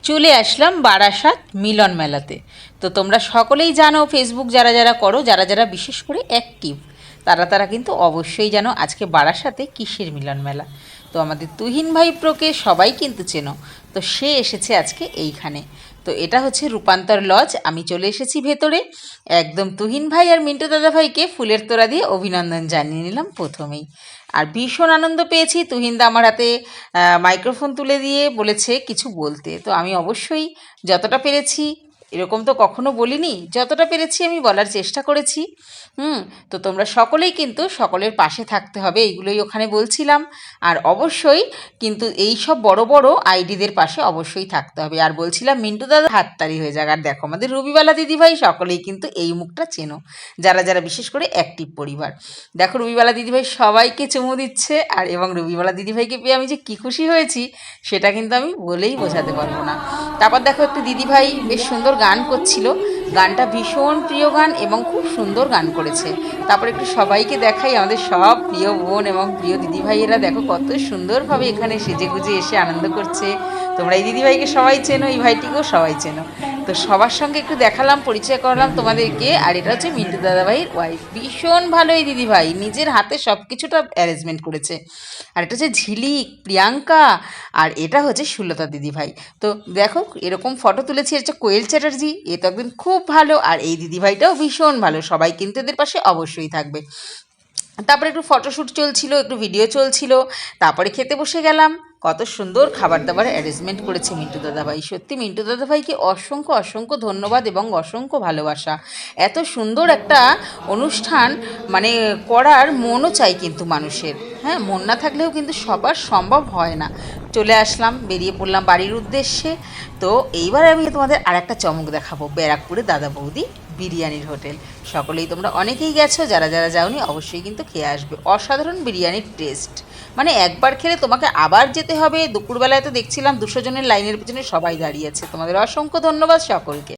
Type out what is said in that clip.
চলে আসলাম বারাসাত মিলন মেলাতে। তো তোমরা সকলেই জানো, ফেসবুক যারা যারা করো, যারা যারা বিশেষ করে অ্যাক্টিভ, তারা কিন্তু অবশ্যই জানো আজকে বারাসাতে কিসের মিলন মেলা। তো আমাদের তুহিন ভাই প্রকে সবাই কিন্তু চেনো। তো সে এসেছে আজকে এইখানে। তো এটা হচ্ছে রূপান্তর লজ। আমি চলে এসেছি ভেতরে। একদম তুহিন ভাই আর মিন্টু দাদা ভাইকে ফুলের তোড়া দিয়ে অভিনন্দন জানিয়ে নিলাম প্রথমেই। আর ভীষণ আনন্দ পেয়েছি। তুহিনদা আমার হাতে মাইক্রোফোন তুলে দিয়ে বলেছে কিছু বলতে। তো আমি অবশ্যই যতটা পেরেছি, এরকম তো কখনো বলিনি, যতটা পেরেছি আমি বলার চেষ্টা করেছি। তো তোমরা সকলেই কিন্তু সকলের পাশে থাকতে হবে, এইগুলোই ওখানে বলছিলাম। আর অবশ্যই কিন্তু এই সব বড় বড় আইডিদের পাশে অবশ্যই থাকতে হবে। আর বলছিলাম মিন্টু দাদা হাততালি হয়ে যাক। আর দেখো আমাদের রবিবালা দিদিভাই, সকলেই কিন্তু এই মুখটা চেনো, যারা যারা বিশেষ করে অ্যাক্টিভ পরিবার। দেখো রবিবালা দিদিভাই সবাইকে চুমু দিচ্ছে। আর এবং রবিবালা দিদিভাইকে পেয়ে আমি যে কী খুশি হয়েছি সেটা কিন্তু আমি বলেই বোঝাতে পারবো না। তারপর দেখো একটু দিদিভাই বেশ সুন্দর গান করছিল। গানটা ভীষণ প্রিয় গান এবং খুব সুন্দর গান করেছে। তারপর একটু সবাইকে দেখাই, আমাদের সব প্রিয় বোন এবং প্রিয় দিদিভাইয়েরা দেখো কত সুন্দরভাবে এখানে সেজে গুজে এসে আনন্দ করছে। তোমরা এই দিদিভাইকে সবাই চেনো, এই ভাইটিকেও সবাই চেনো। তো সবার সঙ্গে একটু দেখালাম, পরিচয় করলাম তোমাদেরকে। আর এটা হচ্ছে মিন্টু দাদাভাইয়ের ওয়াইফ। ভীষণ ভালো এই দিদিভাই, নিজের হাতে সব কিছুটা অ্যারেঞ্জমেন্ট করেছে। আর এটা হচ্ছে ঝিলিক, প্রিয়াঙ্কা, আর এটা হচ্ছে সুলতা দিদিভাই। তো দেখো এরকম ফটো তুলেছি। এটা হচ্ছে কোয়েল চ্যাটার্জি, এ তো একদিন খুব ভালো। আর এই দিদিভাইটাও ভীষণ ভালো। সবাই কিন্তু এদের পাশে অবশ্যই থাকবে। তারপরে একটু ফটোশ্যুট চলছিল, একটু ভিডিও চলছিল। তারপরে খেতে বসে গেলাম। কত সুন্দর খাবার দাবার অ্যারেঞ্জমেন্ট করেছে মিন্টু দাদাভাই। সত্যি মিন্টু দাদাভাইকে অসংখ্য অসংখ্য ধন্যবাদ এবং অসংখ্য ভালোবাসা। এত সুন্দর একটা অনুষ্ঠান মানে করার মনও চাই কিন্তু মানুষের। হ্যাঁ, মন না থাকলেও কিন্তু সবার সম্ভব হয় না। চলে আসলাম, বেরিয়ে পড়লাম বাড়ির উদ্দেশ্যে। তো এইবার আমি তোমাদের আর একটা চমক দেখাবো, ব্যারাকপুরে দাদা বৌদি বিরিয়ানির হোটেল। সকলেই তোমরা অনেকেই গেছো, যারা যারা যাওনি অবশ্যই কিন্তু খেয়ে আসবে। অসাধারণ বিরিয়ানির টেস্ট, মানে একবার খেলে তোমাকে আবার যেতে হবে। দুপুরবেলায় তো দেখছিলাম 200 জনের লাইনের পেছনে সবাই দাঁড়িয়ে আছে। তোমাদের অসংখ্য ধন্যবাদ সকলকে।